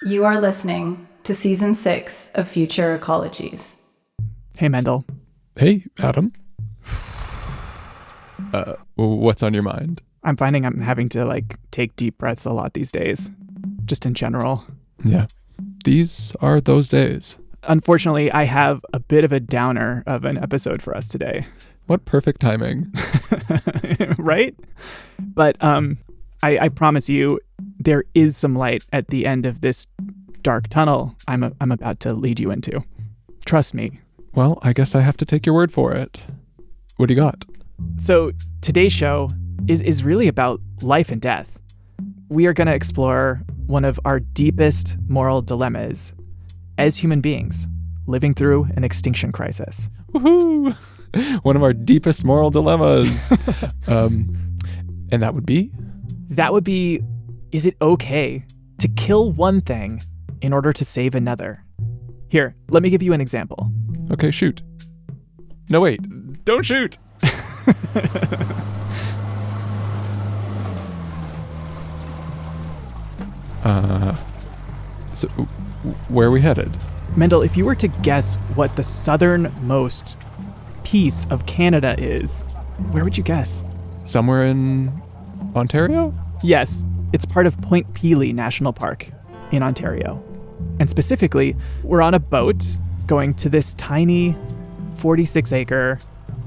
You are listening to Season 6 of Future Ecologies. Hey, Mendel. Hey, Adam. What's on your mind? I'm finding I'm having to, take deep breaths a lot these days. Just in general. Yeah, these are those days. Unfortunately, I have a bit of a downer of an episode for us today. What perfect timing. Right? But I promise you, there is some light at the end of this dark tunnel I'm about to lead you into. Trust me. Well, I guess I have to take your word for it. What do you got? So today's show is really about life and death. We are going to explore one of our deepest moral dilemmas as human beings living through an extinction crisis. Woohoo! One of our deepest moral dilemmas. And that would be? That would be, is it okay to kill one thing in order to save another? Here, let me give you an example. Okay, shoot. No, wait. Don't shoot! So, where are we headed? Mendel, if you were to guess what the southernmost piece of Canada is, where would you guess? Somewhere in Ontario? Yes, it's part of Point Pelee National Park in Ontario. And specifically, we're on a boat going to this tiny 46-acre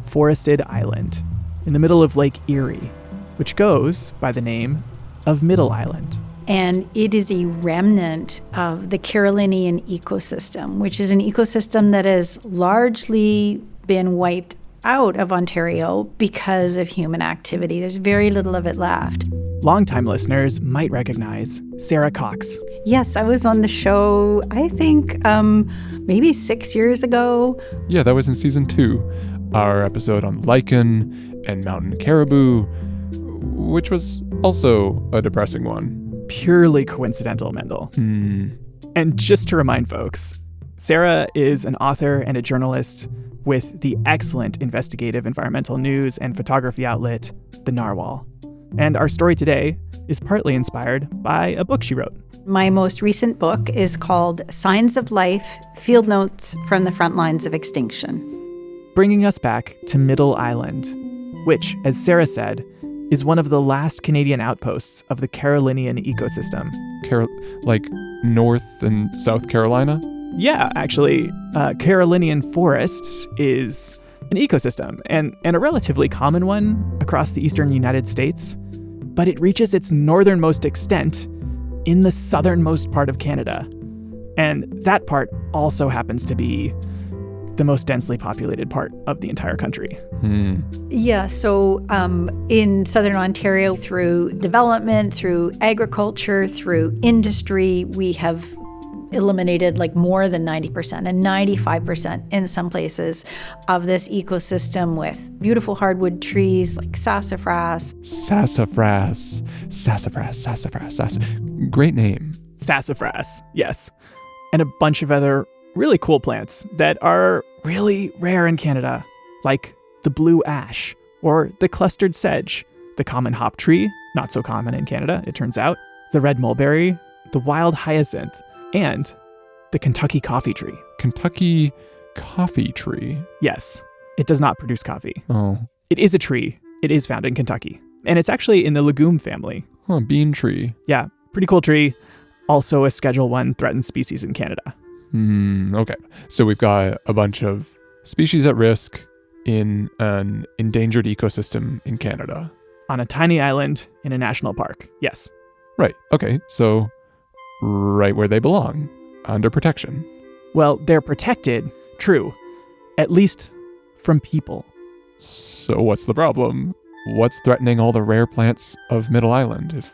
forested island in the middle of Lake Erie, which goes by the name of Middle Island. And it is a remnant of the Carolinian ecosystem, which is an ecosystem that has largely been wiped out of Ontario because of human activity. There's very little of it left. Longtime listeners might recognize Sarah Cox. Yes, I was on the show, I think, maybe 6 years ago. Yeah, that was in season 2. Our episode on lichen and mountain caribou, which was also a depressing one. Purely coincidental, Mendel. And just to remind folks, Sarah is an author and a journalist with the excellent investigative environmental news and photography outlet, The Narwhal. And our story today is partly inspired by a book she wrote. My most recent book is called Signs of Life, Field Notes from the Front Lines of Extinction. Bringing us back to Middle Island, which, as Sarah said, is one of the last Canadian outposts of the Carolinian ecosystem. Like North and South Carolina? Yeah, actually, Carolinian forest is an ecosystem, and a relatively common one across the eastern United States, but it reaches its northernmost extent in the southernmost part of Canada. And that part also happens to be the most densely populated part of the entire country. Yeah, so in southern Ontario, through development, through agriculture, through industry, we have eliminated more than 90% and 95% in some places of this ecosystem with beautiful hardwood trees like sassafras. Sassafras. Great name. Sassafras, yes. And a bunch of other really cool plants that are really rare in Canada, like the blue ash or the clustered sedge, the common hop tree, not so common in Canada, it turns out, the red mulberry, the wild hyacinth, and the Kentucky coffee tree. Kentucky coffee tree? Yes, it does not produce coffee. Oh. It is a tree. It is found in Kentucky. And it's actually in the legume family. Huh, bean tree. Yeah, pretty cool tree. Also a Schedule 1 threatened species in Canada. Okay. So we've got a bunch of species at risk in an endangered ecosystem in Canada. On a tiny island in a national park. Yes. Right. Okay. So right where they belong, under protection. Well, they're protected, true, at least from people. So what's the problem? What's threatening all the rare plants of Middle Island,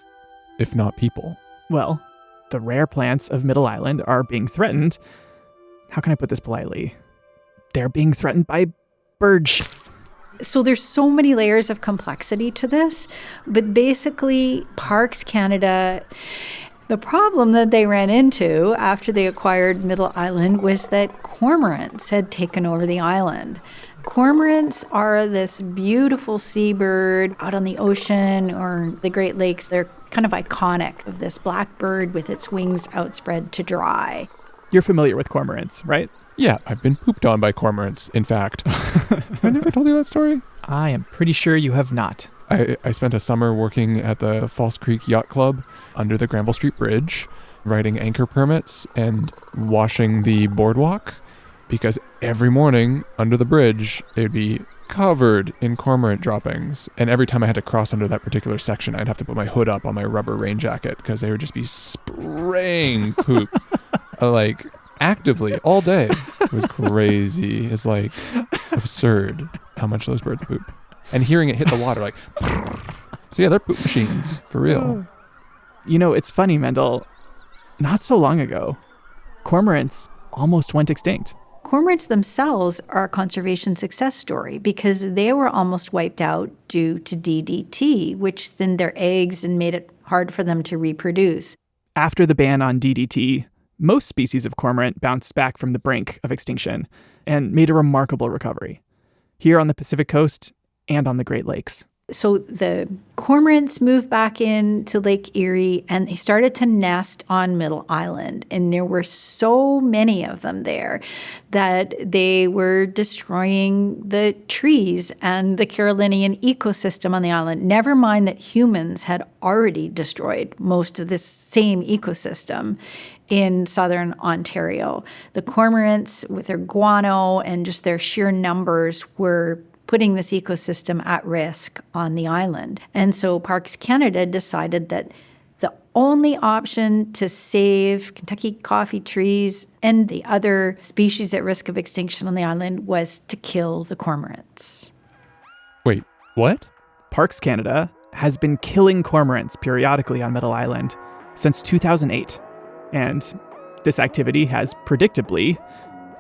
if not people? Well, the rare plants of Middle Island are being threatened. How can I put this politely? They're being threatened by birds. So there's so many layers of complexity to this, but basically Parks Canada, the problem that they ran into after they acquired Middle Island was that cormorants had taken over the island. Cormorants are this beautiful seabird out on the ocean or the Great Lakes. They're kind of iconic of this black bird with its wings outspread to dry. You're familiar with cormorants, right? Yeah, I've been pooped on by cormorants, in fact. Have I never told you that story? I am pretty sure you have not. I spent a summer working at the False Creek Yacht Club under the Granville Street Bridge, writing anchor permits and washing the boardwalk, because every morning under the bridge, it'd be covered in cormorant droppings. And every time I had to cross under that particular section, I'd have to put my hood up on my rubber rain jacket because they would just be spraying poop, like actively all day. It was crazy. It's like absurd how much those birds poop. And hearing it hit the water, like, so yeah, they're poop machines, for real. You know, it's funny, Mendel. Not so long ago, cormorants almost went extinct. Cormorants themselves are a conservation success story because they were almost wiped out due to DDT, which thinned their eggs and made it hard for them to reproduce. After the ban on DDT, most species of cormorant bounced back from the brink of extinction and made a remarkable recovery. Here on the Pacific coast and on the Great Lakes. So the cormorants moved back into Lake Erie and they started to nest on Middle Island. And there were so many of them there that they were destroying the trees and the Carolinian ecosystem on the island. Never mind that humans had already destroyed most of this same ecosystem in southern Ontario. The cormorants, with their guano and just their sheer numbers, were putting this ecosystem at risk on the island. And so Parks Canada decided that the only option to save Kentucky coffee trees and the other species at risk of extinction on the island was to kill the cormorants. Wait, what? Parks Canada has been killing cormorants periodically on Middle Island since 2008. And this activity has predictably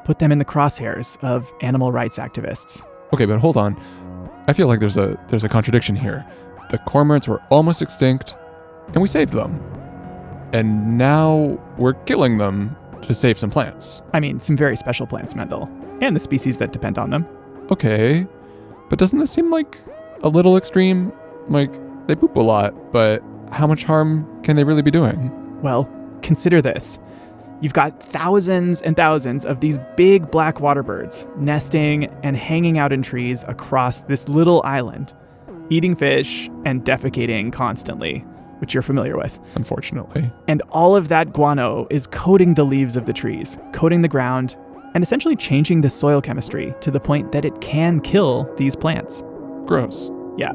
put them in the crosshairs of animal rights activists. Okay, but hold on. I feel like there's a contradiction here. The cormorants were almost extinct, and we saved them. And now we're killing them to save some plants. I mean, some very special plants, Mendel, and the species that depend on them. Okay, but doesn't this seem like a little extreme? Like, they poop a lot, but how much harm can they really be doing? Well, consider this. You've got thousands and thousands of these big black water birds nesting and hanging out in trees across this little island, eating fish and defecating constantly, which you're familiar with. Unfortunately. And all of that guano is coating the leaves of the trees, coating the ground, and essentially changing the soil chemistry to the point that it can kill these plants. Gross. Yeah.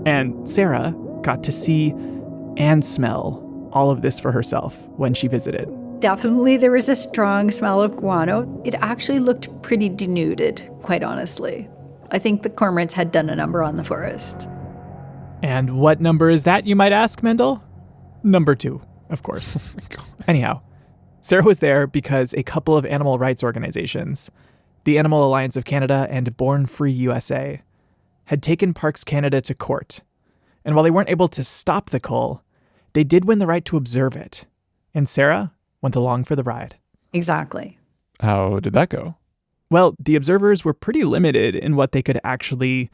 And Sarah got to see and smell all of this for herself when she visited. Definitely there was a strong smell of guano. It actually looked pretty denuded, quite honestly. I think the cormorants had done a number on the forest. And what number is that, you might ask, Mendel? Number 2, of course. Oh my God. Anyhow, Sarah was there because a couple of animal rights organizations, the Animal Alliance of Canada and Born Free USA, had taken Parks Canada to court. And while they weren't able to stop the cull, they did win the right to observe it. And Sarah went along for the ride. Exactly. How did that go? Well, the observers were pretty limited in what they could actually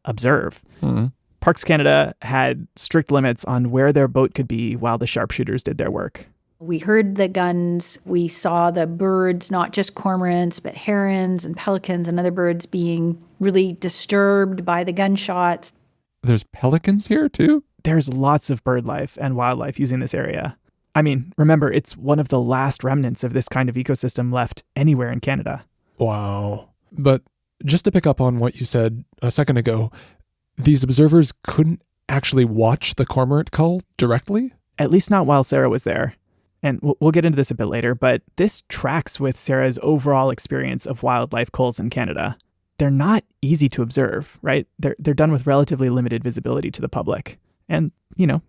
observe. Mm-hmm. Parks Canada had strict limits on where their boat could be while the sharpshooters did their work. We heard the guns. We saw the birds, not just cormorants, but herons and pelicans and other birds being really disturbed by the gunshots. There's pelicans here too? There's lots of bird life and wildlife using this area. I mean, remember, it's one of the last remnants of this kind of ecosystem left anywhere in Canada. Wow. But just to pick up on what you said a second ago, these observers couldn't actually watch the cormorant cull directly? At least not while Sarah was there. And we'll get into this a bit later, but this tracks with Sarah's overall experience of wildlife culls in Canada. They're not easy to observe, right? They're done with relatively limited visibility to the public. And,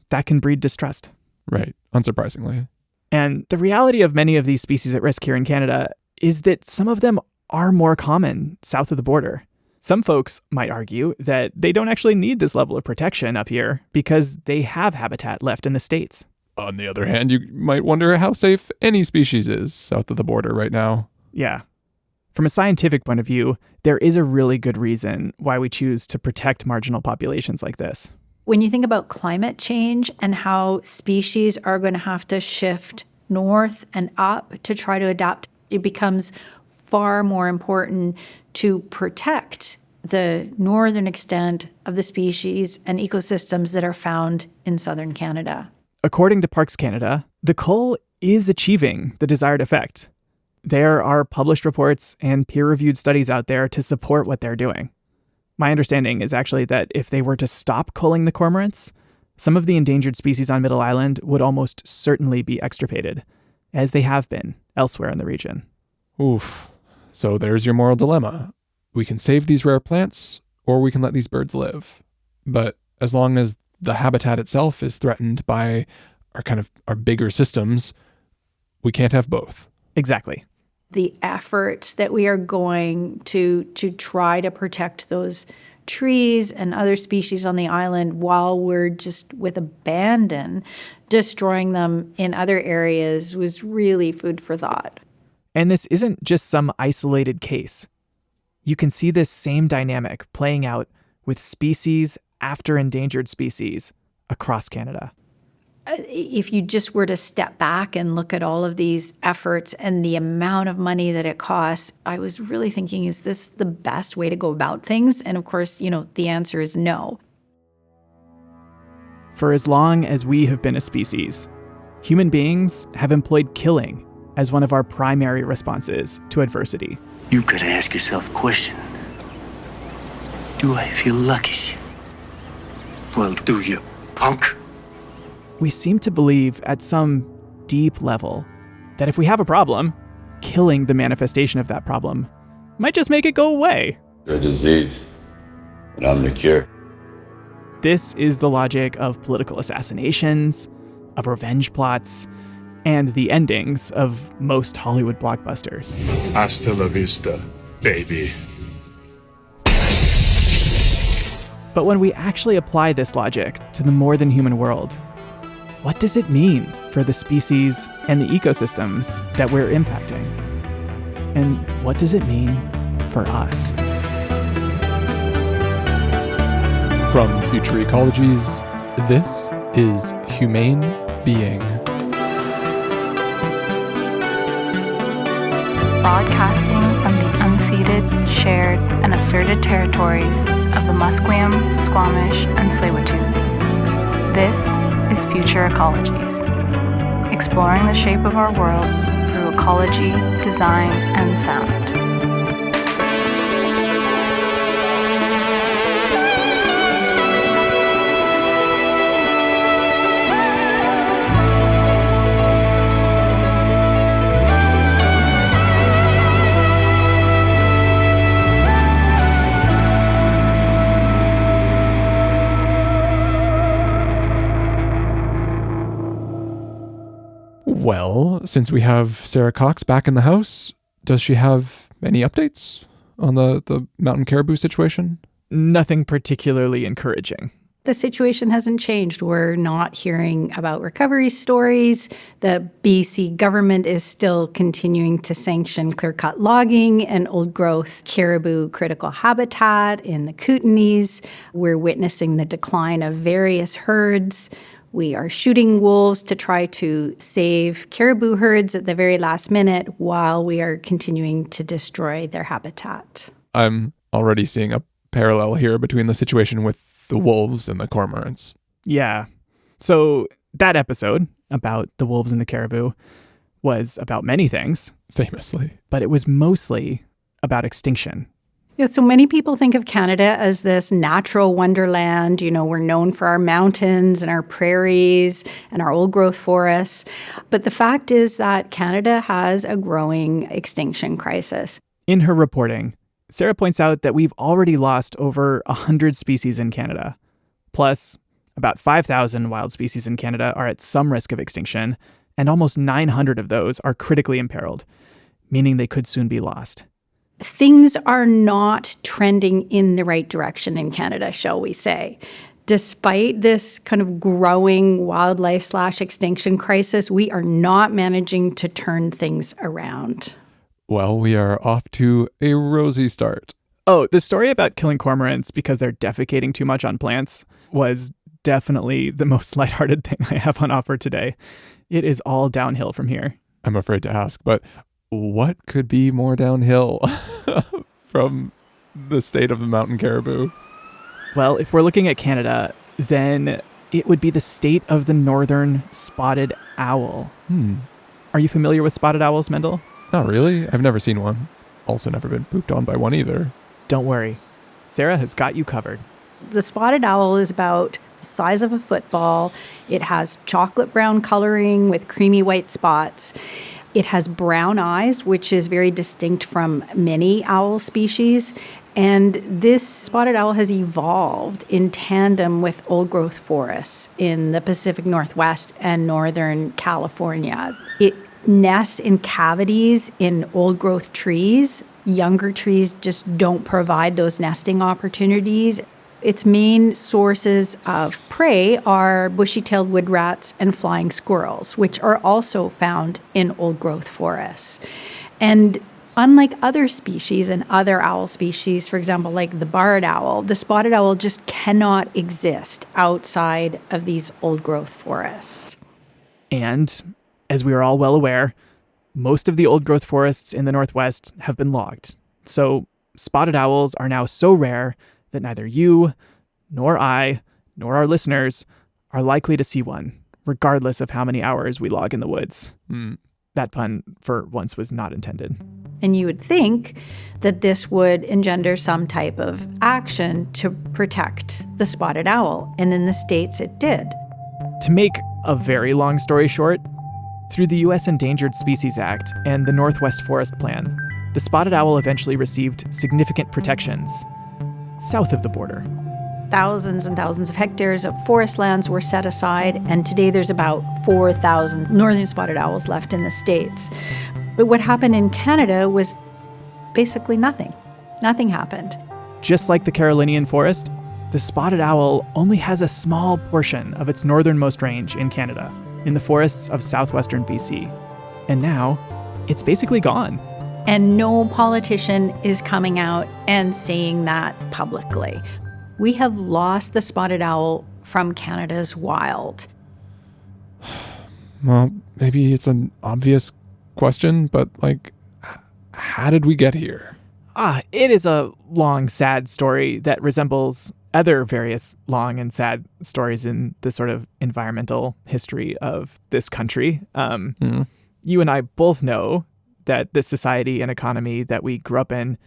that can breed distrust. Right. Unsurprisingly. And the reality of many of these species at risk here in Canada is that some of them are more common south of the border. Some folks might argue that they don't actually need this level of protection up here because they have habitat left in the States. On the other hand, you might wonder how safe any species is south of the border right now. Yeah. From a scientific point of view, there is a really good reason why we choose to protect marginal populations like this. When you think about climate change and how species are going to have to shift north and up to try to adapt, it becomes far more important to protect the northern extent of the species and ecosystems that are found in southern Canada. According to Parks Canada, the cull is achieving the desired effect. There are published reports and peer-reviewed studies out there to support what they're doing. My understanding is actually that if they were to stop culling the cormorants, some of the endangered species on Middle Island would almost certainly be extirpated, as they have been elsewhere in the region. Oof. So there's your moral dilemma. We can save these rare plants, or we can let these birds live. But as long as the habitat itself is threatened by our bigger systems, we can't have both. Exactly. The efforts that we are going to try to protect those trees and other species on the island while we're just with abandon destroying them in other areas was really food for thought. And this isn't just some isolated case. You can see this same dynamic playing out with species after endangered species across Canada. If you just were to step back and look at all of these efforts and the amount of money that it costs, I was really thinking, is this the best way to go about things? And of course, the answer is no. For as long as we have been a species, human beings have employed killing as one of our primary responses to adversity. You could ask yourself a question. Do I feel lucky? Well, do you, punk? We seem to believe at some deep level that if we have a problem, killing the manifestation of that problem might just make it go away. You're a disease, and I'm the cure. This is the logic of political assassinations, of revenge plots, and the endings of most Hollywood blockbusters. Hasta la vista, baby. But when we actually apply this logic to the more than human world, what does it mean for the species and the ecosystems that we're impacting? And what does it mean for us? From Future Ecologies, this is Humane Being. Broadcasting from the unceded, shared, and asserted territories of the Musqueam, Squamish, and Tsleil-Waututh. This is Future Ecologies, exploring the shape of our world through ecology, design, and sound. Well, since we have Sarah Cox back in the house, does she have any updates on the mountain caribou situation? Nothing particularly encouraging. The situation hasn't changed. We're not hearing about recovery stories. The BC government is still continuing to sanction clear-cut logging and old-growth caribou critical habitat in the Kootenays. We're witnessing the decline of various herds. We are shooting wolves to try to save caribou herds at the very last minute while we are continuing to destroy their habitat. I'm already seeing a parallel here between the situation with the wolves and the cormorants. Yeah. So that episode about the wolves and the caribou was about many things. Famously. But it was mostly about extinction. Yeah, so many people think of Canada as this natural wonderland. We're known for our mountains and our prairies and our old growth forests. But the fact is that Canada has a growing extinction crisis. In her reporting, Sarah points out that we've already lost over 100 species in Canada. Plus, about 5,000 wild species in Canada are at some risk of extinction, and almost 900 of those are critically imperiled, meaning they could soon be lost. Things are not trending in the right direction in Canada, shall we say. Despite this kind of growing wildlife/extinction crisis, we are not managing to turn things around. Well, we are off to a rosy start. Oh, the story about killing cormorants because they're defecating too much on plants was definitely the most lighthearted thing I have on offer today. It is all downhill from here. I'm afraid to ask, but what could be more downhill from the state of the mountain caribou? Well, if we're looking at Canada, then it would be the state of the northern spotted owl. Are you familiar with spotted owls, Mendel? Not really. I've never seen one. Also never been pooped on by one either. Don't worry. Sarah has got you covered. The spotted owl is about the size of a football. It has chocolate brown coloring with creamy white spots. It has brown eyes, which is very distinct from many owl species. And this spotted owl has evolved in tandem with old-growth forests in the Pacific Northwest and Northern California. It nests in cavities in old-growth trees. Younger trees just don't provide those nesting opportunities. Its main sources of prey are bushy-tailed wood rats and flying squirrels, which are also found in old-growth forests. And unlike other species and other owl species, for example, like the barred owl, the spotted owl just cannot exist outside of these old-growth forests. And, as we are all well aware, most of the old-growth forests in the Northwest have been logged. So spotted owls are now so rare that neither you, nor I, nor our listeners are likely to see one, regardless of how many hours we log in the woods. That pun, for once, was not intended. And you would think that this would engender some type of action to protect the spotted owl. And in the States, it did. To make a very long story short, through the U.S. Endangered Species Act and the Northwest Forest Plan, the spotted owl eventually received significant protections south of the border. Thousands and thousands of hectares of forest lands were set aside, and today there's about 4,000 northern spotted owls left in the States. But what happened in Canada was basically nothing. Nothing happened. Just like the Carolinian forest, the spotted owl only has a small portion of its northernmost range in Canada, in the forests of southwestern BC. And now, it's basically gone. And no politician is coming out and saying that publicly. We have lost the spotted owl from Canada's wild. Well, maybe it's an obvious question, but how did we get here? It is a long, sad story that resembles other various long and sad stories in the sort of environmental history of this country. You and I both know that the society and economy that we grew up in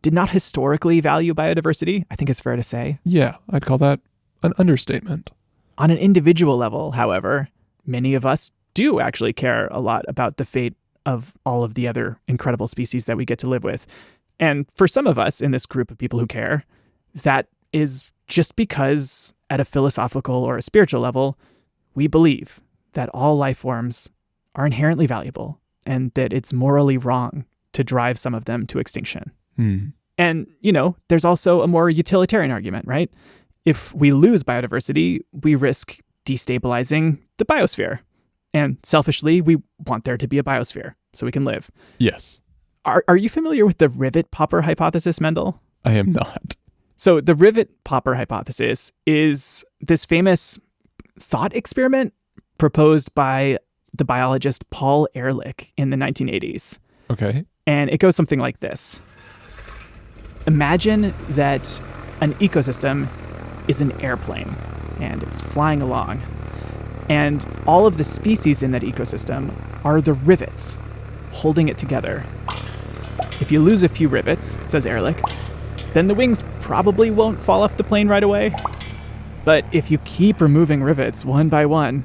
did not historically value biodiversity, I think it's fair to say. Yeah, I'd call that an understatement. On an individual level, however, many of us do actually care a lot about the fate of all of the other incredible species that we get to live with. And for some of us in this group of people who care, that is just because at a philosophical or a spiritual level, we believe that all life forms are inherently valuable and that it's morally wrong to drive some of them to extinction. And, there's also a more utilitarian argument, right? If we lose biodiversity, we risk destabilizing the biosphere. And selfishly, we want there to be a biosphere so we can live. Yes. Are you familiar with the rivet popper hypothesis, Mendel? I am not. So the rivet popper hypothesis is this famous thought experiment proposed by the biologist Paul Ehrlich in the 1980s. Okay. And it goes something like this. Imagine that an ecosystem is an airplane and it's flying along. And all of the species in that ecosystem are the rivets holding it together. If you lose a few rivets, says Ehrlich, then the wings probably won't fall off the plane right away. But if you keep removing rivets one by one,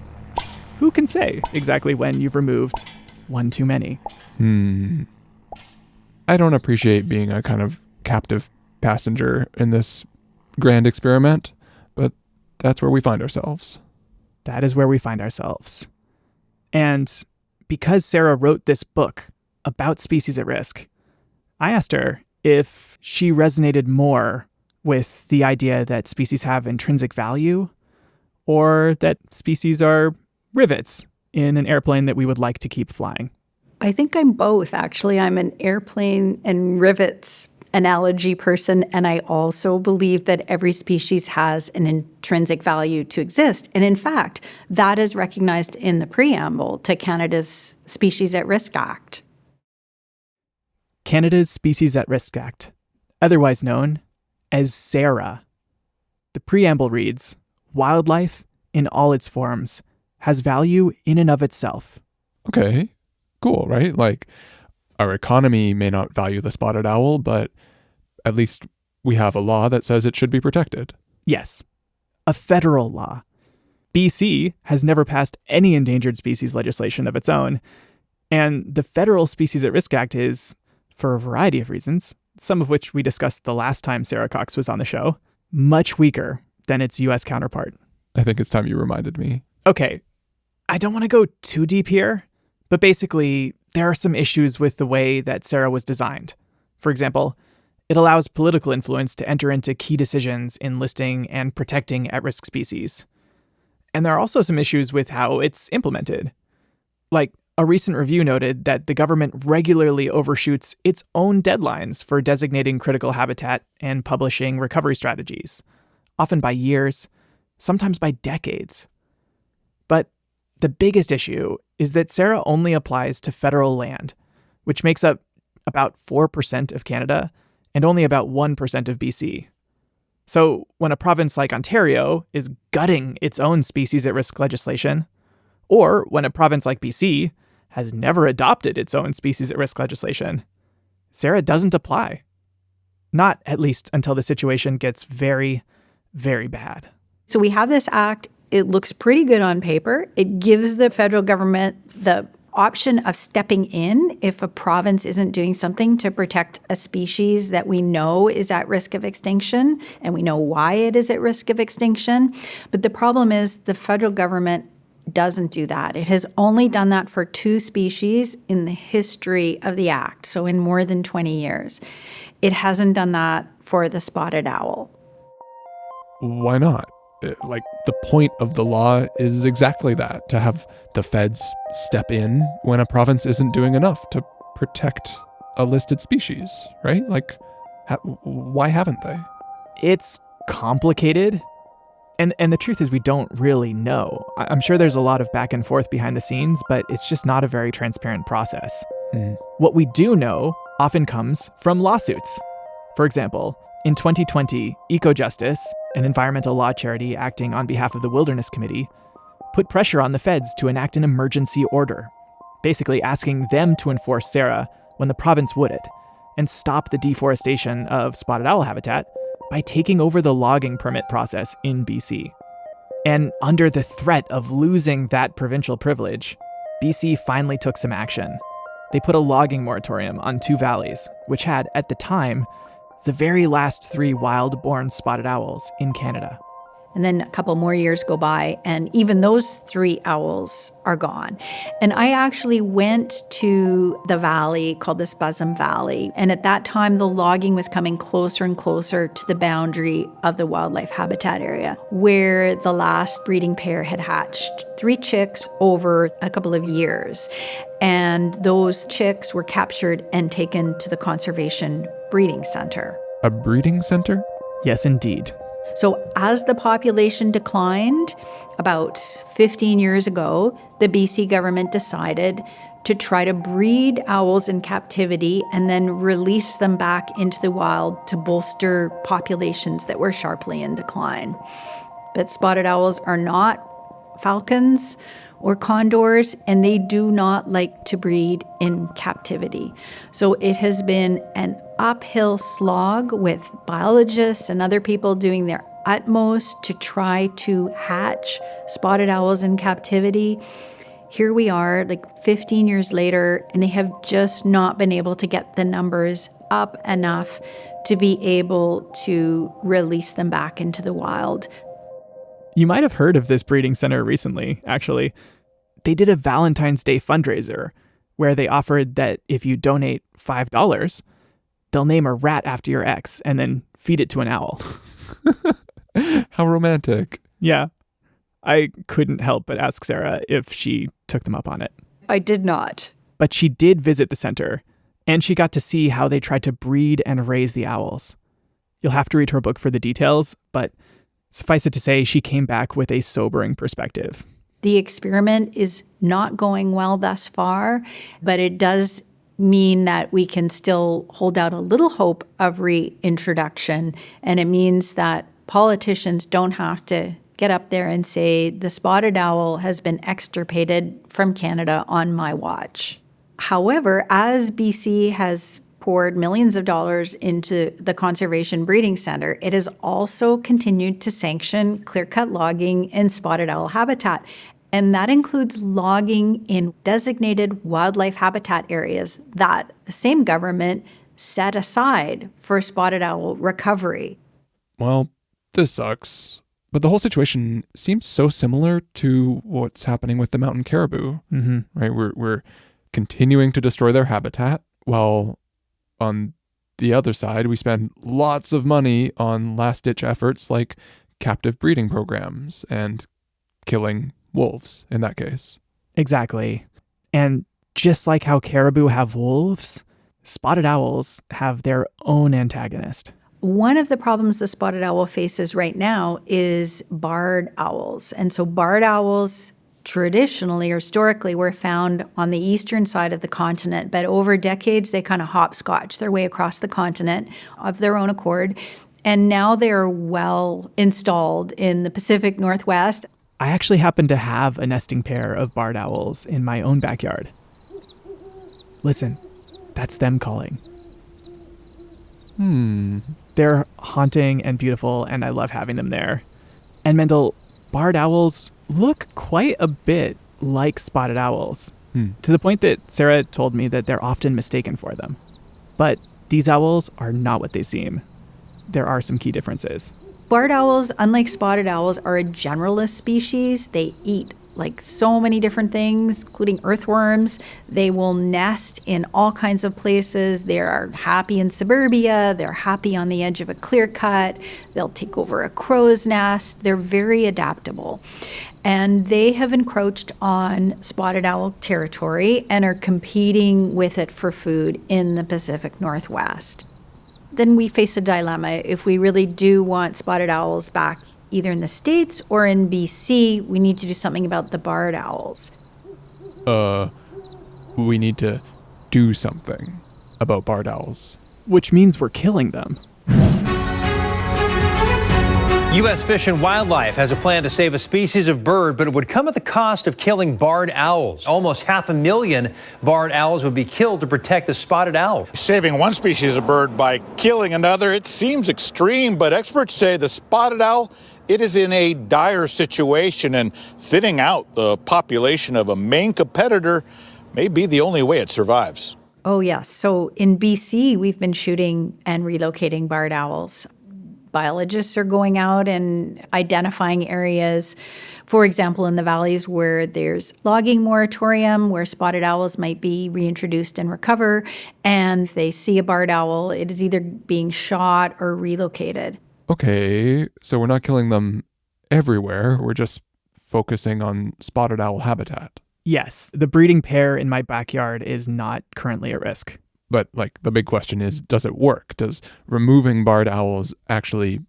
who can say exactly when you've removed one too many? I don't appreciate being a kind of captive passenger in this grand experiment, but that's where we find ourselves. That is where we find ourselves. And because Sarah wrote this book about species at risk, I asked her if she resonated more with the idea that species have intrinsic value or that species are rivets in an airplane that we would like to keep flying. I think I'm both, actually. I'm an airplane and rivets analogy person, and I also believe that every species has an intrinsic value to exist. And in fact, that is recognized in the preamble to Canada's Species at Risk Act. Canada's Species at Risk Act, otherwise known as SARA. The preamble reads, "Wildlife, in all its forms, has value in and of itself." Okay, cool, right? Like, our economy may not value the spotted owl, but at least we have a law that says it should be protected. Yes, a federal law. BC has never passed any endangered species legislation of its own, and the Federal Species at Risk Act is, for a variety of reasons, some of which we discussed the last time Sarah Cox was on the show, much weaker than its US counterpart. I think it's time you reminded me. Okay, I don't want to go too deep here, but basically, there are some issues with the way that SARA was designed. For example, it allows political influence to enter into key decisions in listing and protecting at-risk species. And there are also some issues with how it's implemented. Like, a recent review noted that the government regularly overshoots its own deadlines for designating critical habitat and publishing recovery strategies, often by years, sometimes by decades. But the biggest issue is that SARA only applies to federal land, which makes up about 4% of Canada and only about 1% of BC. So when a province like Ontario is gutting its own species at risk legislation, or when a province like BC has never adopted its own species at risk legislation, SARA doesn't apply. Not at least until the situation gets very, very bad. So we have this act. It looks pretty good on paper. It gives the federal government the option of stepping in if a province isn't doing something to protect a species that we know is at risk of extinction, and we know why it is at risk of extinction. But the problem is the federal government doesn't do that. It has only done that for 2 species in the history of the Act, so in more than 20 years. It hasn't done that for the spotted owl. Why not? Like, the point of the law is exactly that, to have the feds step in when a province isn't doing enough to protect a listed species, right? Like, why haven't they? It's complicated. And the truth is we don't really know. I'm sure there's a lot of back and forth behind the scenes, but it's just not a very transparent process. What we do know often comes from lawsuits. For example, in 2020, EcoJustice, an environmental law charity acting on behalf of the Wilderness Committee, put pressure on the feds to enact an emergency order, basically asking them to enforce SARA when the province wouldn't, and stop the deforestation of spotted owl habitat by taking over the logging permit process in BC. And under the threat of losing that provincial privilege, BC finally took some action. They put a logging moratorium on 2 valleys, which had, at the time, the very last 3 wild-born spotted owls in Canada. And then a couple more years go by, and even those 3 owls are gone. And I actually went to the valley called the Spuzum Valley. And at that time, the logging was coming closer and closer to the boundary of the wildlife habitat area, where the last breeding pair had hatched 3 chicks over a couple of years. And those chicks were captured and taken to the Conservation Breeding Center. A breeding center? Yes, indeed. So as the population declined, about 15 years ago, the BC government decided to try to breed owls in captivity and then release them back into the wild to bolster populations that were sharply in decline. But spotted owls are not falcons or condors, and they do not like to breed in captivity. So it has been an uphill slog with biologists and other people doing their utmost to try to hatch spotted owls in captivity. Here we are, like 15 years later, and they have just not been able to get the numbers up enough to be able to release them back into the wild. You might have heard of this breeding center recently, actually. They did a Valentine's Day fundraiser where they offered that if you donate $5, they'll name a rat after your ex and then feed it to an owl. How romantic. Yeah. I couldn't help but ask Sarah if she took them up on it. I did not. But she did visit the center, and she got to see how they tried to breed and raise the owls. You'll have to read her book for the details, but suffice it to say, she came back with a sobering perspective. The experiment is not going well thus far, but it does mean that we can still hold out a little hope of reintroduction. And it means that politicians don't have to get up there and say, the spotted owl has been extirpated from Canada on my watch. However, as BC has poured millions of dollars into the Conservation Breeding Centre, it has also continued to sanction clear-cut logging in spotted owl habitat. And that includes logging in designated wildlife habitat areas that the same government set aside for spotted owl recovery. Well, this sucks. But the whole situation seems so similar to what's happening with the mountain caribou, right? We're continuing to destroy their habitat, while on the other side, we spend lots of money on last-ditch efforts like captive breeding programs and killing wolves in that case. Exactly. And just like how caribou have wolves, spotted owls have their own antagonist. One of the problems the spotted owl faces right now is barred owls. And so barred owls traditionally or historically were found on the eastern side of the continent, but over decades they kind of hopscotch their way across the continent of their own accord. And now they're well installed in the Pacific Northwest. I actually happen to have a nesting pair of barred owls in my own backyard. Listen, that's them calling. They're haunting and beautiful, and I love having them there. And Mendel, barred owls look quite a bit like spotted owls, to the point that Sarah told me that they're often mistaken for them. But these owls are not what they seem. There are some key differences. Barred owls, unlike spotted owls, are a generalist species. They eat like so many different things, including earthworms. They will nest in all kinds of places. They are happy in suburbia. They're happy on the edge of a clear cut. They'll take over a crow's nest. They're very adaptable. And they have encroached on spotted owl territory and are competing with it for food in the Pacific Northwest. Then we face a dilemma. If we really do want spotted owls back either in the States or in BC, we need to do something about the barred owls. We need to do something about barred owls. Which means we're killing them. U.S. Fish and Wildlife has a plan to save a species of bird, but it would come at the cost of killing barred owls. Almost 500,000 barred owls would be killed to protect the spotted owl. Saving one species of bird by killing another, it seems extreme, but experts say the spotted owl, it is in a dire situation, and thinning out the population of a main competitor may be the only way it survives. Oh, yes. So in BC, we've been shooting and relocating barred owls. Biologists are going out and identifying areas, for example, in the valleys where there's logging moratorium, where spotted owls might be reintroduced and recover, and they see a barred owl, it is either being shot or relocated. Okay, so we're not killing them everywhere. We're just focusing on spotted owl habitat. Yes, the breeding pair in my backyard is not currently at risk. But, the big question is, does it work? Does removing barred owls actually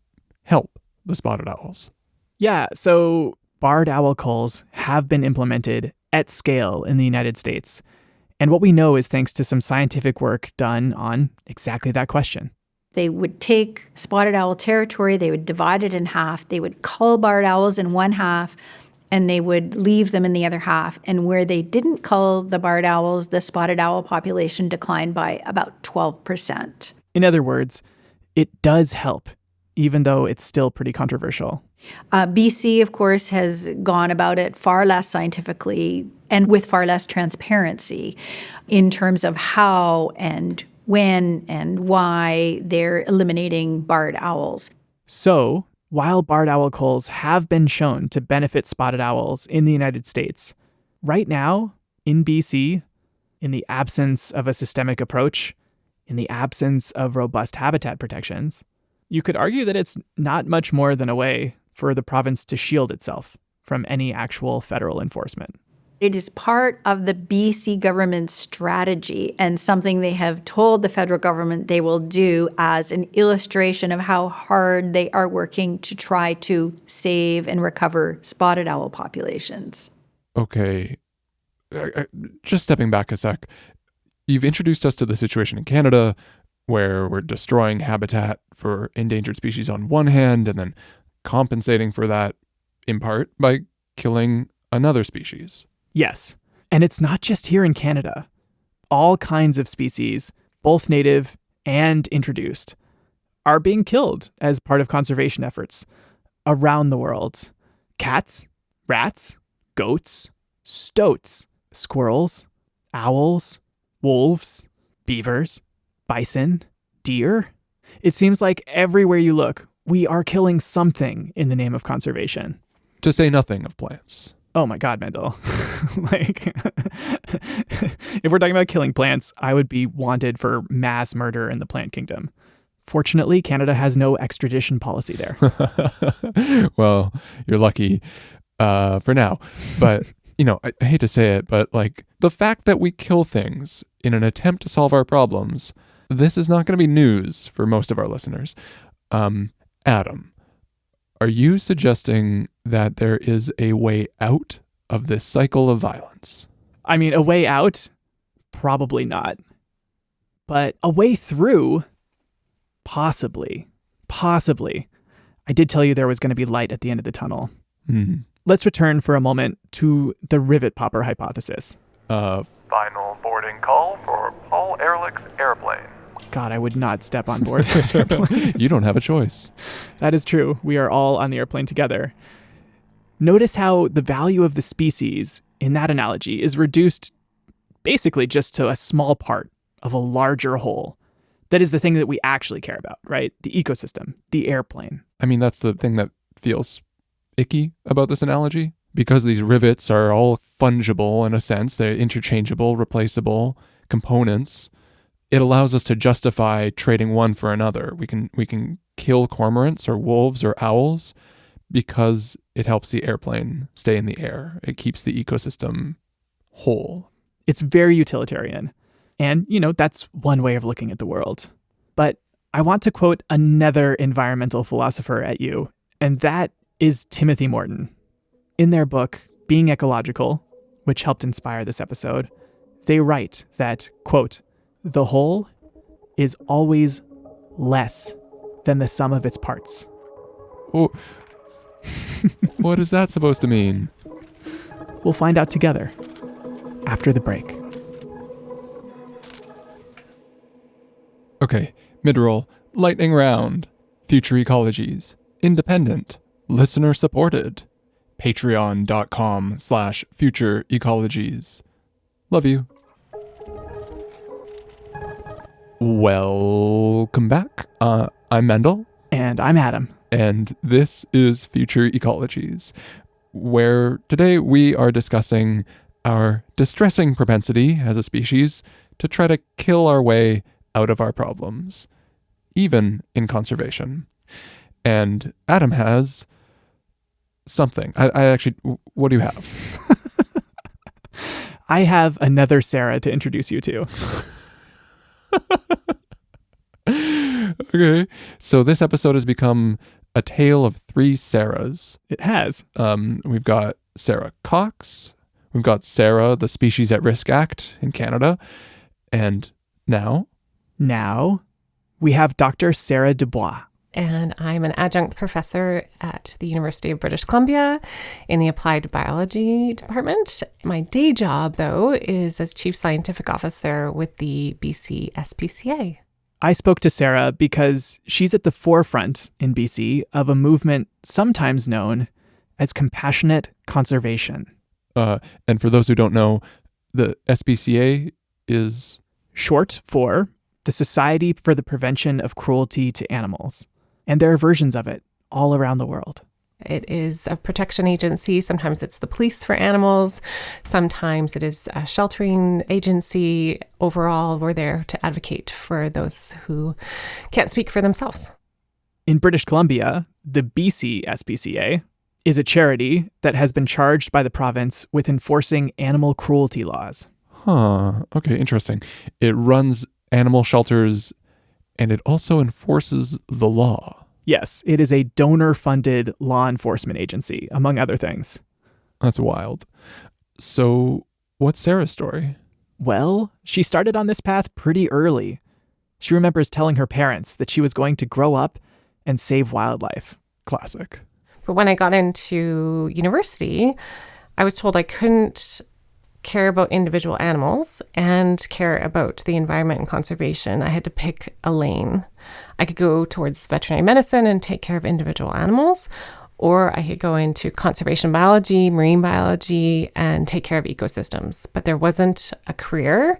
help the spotted owls? Yeah, so barred owl culls have been implemented at scale in the United States. And what we know is thanks to some scientific work done on exactly that question. They would take spotted owl territory, they would divide it in half, they would cull barred owls in one half, and they would leave them in the other half. And where they didn't cull the barred owls, the spotted owl population declined by about 12%. In other words, it does help, even though it's still pretty controversial. BC, of course, has gone about it far less scientifically and with far less transparency in terms of how and when and why they're eliminating barred owls. So, while barred owl culls have been shown to benefit spotted owls in the United States, right now, in BC, in the absence of a systemic approach, in the absence of robust habitat protections, you could argue that it's not much more than a way for the province to shield itself from any actual federal enforcement. It is part of the BC government's strategy and something they have told the federal government they will do as an illustration of how hard they are working to try to save and recover spotted owl populations. Okay, just stepping back a sec. You've introduced us to the situation in Canada where we're destroying habitat for endangered species on one hand and then compensating for that in part by killing another species. Yes. And it's not just here in Canada. All kinds of species, both native and introduced, are being killed as part of conservation efforts around the world. Cats, rats, goats, stoats, squirrels, owls, wolves, beavers, bison, deer. It seems like everywhere you look, we are killing something in the name of conservation. To say nothing of plants. Oh my God, Mendel. Like, if we're talking about killing plants, I would be wanted for mass murder in the plant kingdom. Fortunately, Canada has no extradition policy there. Well, you're lucky for now. But, I hate to say it, but like the fact that we kill things in an attempt to solve our problems, this is not going to be news for most of our listeners. Adam, are you suggesting that there is a way out of this cycle of violence? I mean, a way out? Probably not. But a way through? Possibly. Possibly. I did tell you there was going to be light at the end of the tunnel. Mm-hmm. Let's return for a moment to the rivet popper hypothesis. Final boarding call for Paul Ehrlich's airplane. God, I would not step on board that airplane. You don't have a choice. That is true. We are all on the airplane together. Notice how the value of the species in that analogy is reduced basically just to a small part of a larger whole. That is the thing that we actually care about, right? The ecosystem, the airplane. I mean, that's the thing that feels icky about this analogy. Because these rivets are all fungible in a sense, they're interchangeable, replaceable components. It allows us to justify trading one for another. We can kill cormorants or wolves or owls because it helps the airplane stay in the air. It keeps the ecosystem whole. It's very utilitarian. And, that's one way of looking at the world. But I want to quote another environmental philosopher at you, and that is Timothy Morton. In their book, Being Ecological, which helped inspire this episode, they write that, quote, "The whole is always less than the sum of its parts." Oh, what is that supposed to mean? We'll find out together after the break. Okay, mid-roll, lightning round, future ecologies, independent, listener supported, patreon.com/future ecologies. Love you. Welcome back. I'm Mendel. And I'm Adam. And this is Future Ecologies, where today we are discussing our distressing propensity as a species to try to kill our way out of our problems, even in conservation. And Adam has something. I actually, what do you have? I have another Sarah to introduce you to. Okay. So this episode has become a tale of three Sarahs. It has. We've got Sarah Cox. We've got Sarah, the Species at Risk Act in Canada. And now we have Dr. Sarah Dubois. And I'm an adjunct professor at the University of British Columbia in the Applied Biology Department. My day job, though, is as Chief Scientific Officer with the BC SPCA. I spoke to Sarah because she's at the forefront in BC of a movement sometimes known as compassionate conservation. And for those who don't know, the SPCA is short for the Society for the Prevention of Cruelty to Animals. And there are versions of it all around the world. It is a protection agency. Sometimes it's the police for animals. Sometimes it is a sheltering agency. Overall, we're there to advocate for those who can't speak for themselves. In British Columbia, the BC SPCA, is a charity that has been charged by the province with enforcing animal cruelty laws. Huh. Okay, interesting. It runs animal shelters and it also enforces the law. Yes, it is a donor-funded law enforcement agency, among other things. That's wild. So, what's Sarah's story? Well, she started on this path pretty early. She remembers telling her parents that she was going to grow up and save wildlife. Classic. But when I got into university, I was told I couldn't care about individual animals and care about the environment and conservation. I had to pick a lane. I could go towards veterinary medicine and take care of individual animals, or I could go into conservation biology, marine biology, and take care of ecosystems. But there wasn't a career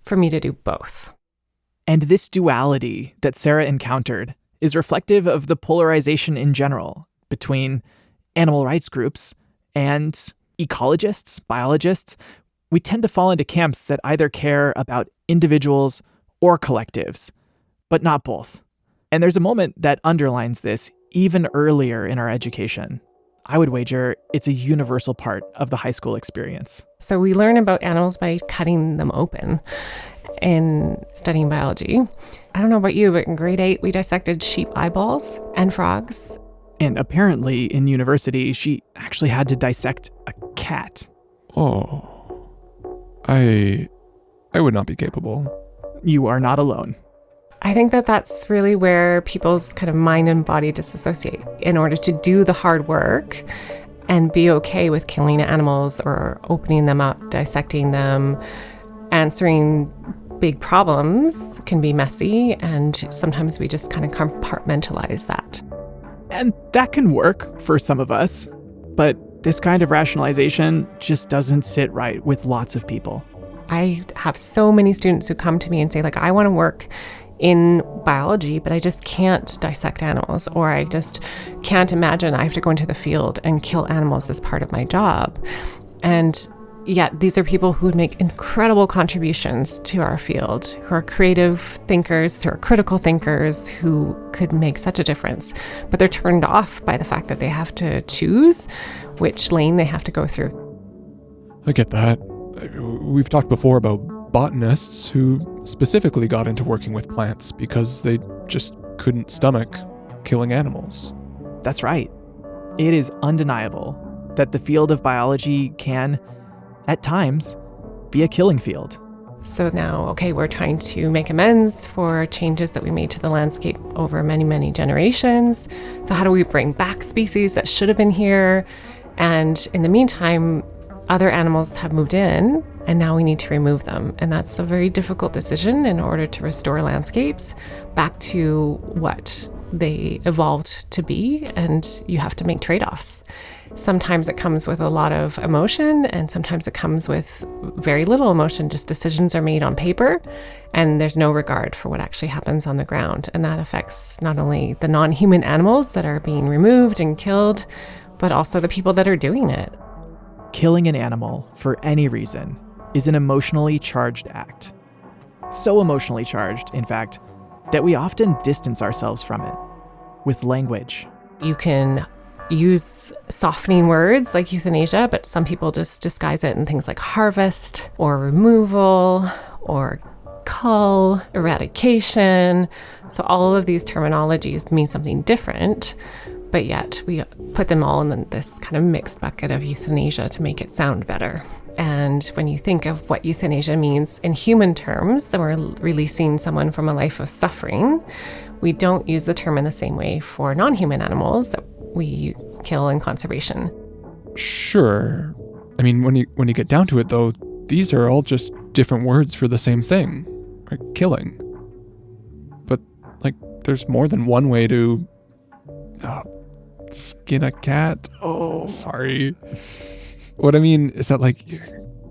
for me to do both. And this duality that Sarah encountered is reflective of the polarization in general between animal rights groups and ecologists, biologists. We tend to fall into camps that either care about individuals or collectives, but not both. And there's a moment that underlines this even earlier in our education. I would wager it's a universal part of the high school experience. So we learn about animals by cutting them open in studying biology. I don't know about you, but in grade 8, we dissected sheep eyeballs and frogs. And apparently in university, she actually had to dissect a cat. Oh. I would not be capable. You are not alone. I think that that's really where people's kind of mind and body disassociate. In order to do the hard work and be okay with killing animals or opening them up, dissecting them, answering big problems can be messy, and sometimes we just kind of compartmentalize that. And that can work for some of us, but this kind of rationalization just doesn't sit right with lots of people. I have so many students who come to me and say, like, I want to work in biology, but I just can't dissect animals, or I just can't imagine I have to go into the field and kill animals as part of my job. And yet these are people who would make incredible contributions to our field, who are creative thinkers, who are critical thinkers, who could make such a difference. But they're turned off by the fact that they have to choose which lane they have to go through. I get that. We've talked before about botanists who specifically got into working with plants because they just couldn't stomach killing animals. That's right. It is undeniable that the field of biology can, at times, be a killing field. So now, okay, we're trying to make amends for changes that we made to the landscape over many, many generations. So how do we bring back species that should have been here? And in the meantime, other animals have moved in, and now we need to remove them. And that's a very difficult decision in order to restore landscapes back to what they evolved to be, and you have to make trade-offs. Sometimes it comes with a lot of emotion, and sometimes it comes with very little emotion. Just decisions are made on paper, and there's no regard for what actually happens on the ground. And that affects not only the non-human animals that are being removed and killed, but also the people that are doing it. Killing an animal for any reason is an emotionally charged act. So emotionally charged, in fact, that we often distance ourselves from it with language. You can use softening words like euthanasia, but some people just disguise it in things like harvest or removal or cull, eradication. So all of these terminologies mean something different, but yet we put them all in this kind of mixed bucket of euthanasia to make it sound better. And when you think of what euthanasia means in human terms, and we're releasing someone from a life of suffering, we don't use the term in the same way for non-human animals that we kill in conservation. Sure. I mean, when you get down to it, though, these are all just different words for the same thing, right? Killing. But, like, there's more than one way to skin a cat. Oh, sorry. What I mean is that, like,